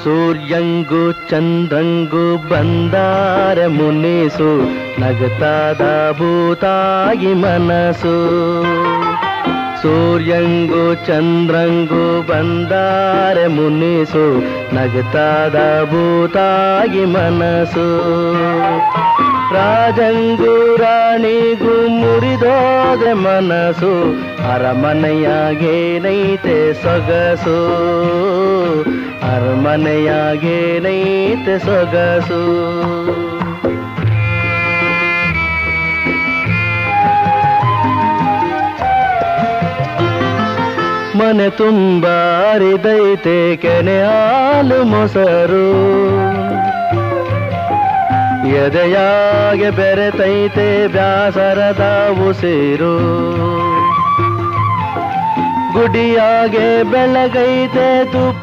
ಸೂರ್ಯಂಗೂ ಚಂದ್ರಂಗೂ ಬಂದಾರೆ ಮುನಿಸು, ನಗತಾದ ಭೂತಾಗಿ ಮನಸ್ಸು. ಸೂರ್ಯಂಗೂ ಚಂದ್ರಂಗೂ ಬಂದಾರೆ ಮುನಿಸು, ನಗತಾದ ಭೂತಾಗಿ ಮನಸ್ಸು. ರಾಜಂಗೂ ರಾಣಿಗೂ ಮುರಿದೋದೆ ಮನಸ್ಸು, ಅರಮನೆಯಾಗೇನೈತೆ ಸೊಗಸು, ಅರಮನೆಯಾಗೇನೈತೆ ಸೊಗಸು. ಮನೆ ತುಂಬ ಹರಿದೈತೆ ಕೆನೆ ಹಾಲು ಮೊಸರು, ಎದೆಯಾಗೆ ಬೆರೆತೈತೆ ಬ್ಯಾಸರದ ಉಸಿರು. ಗುಡಿಯಾಗೆ ಬೆಳಗೈತೆ ತುಪ್ಪ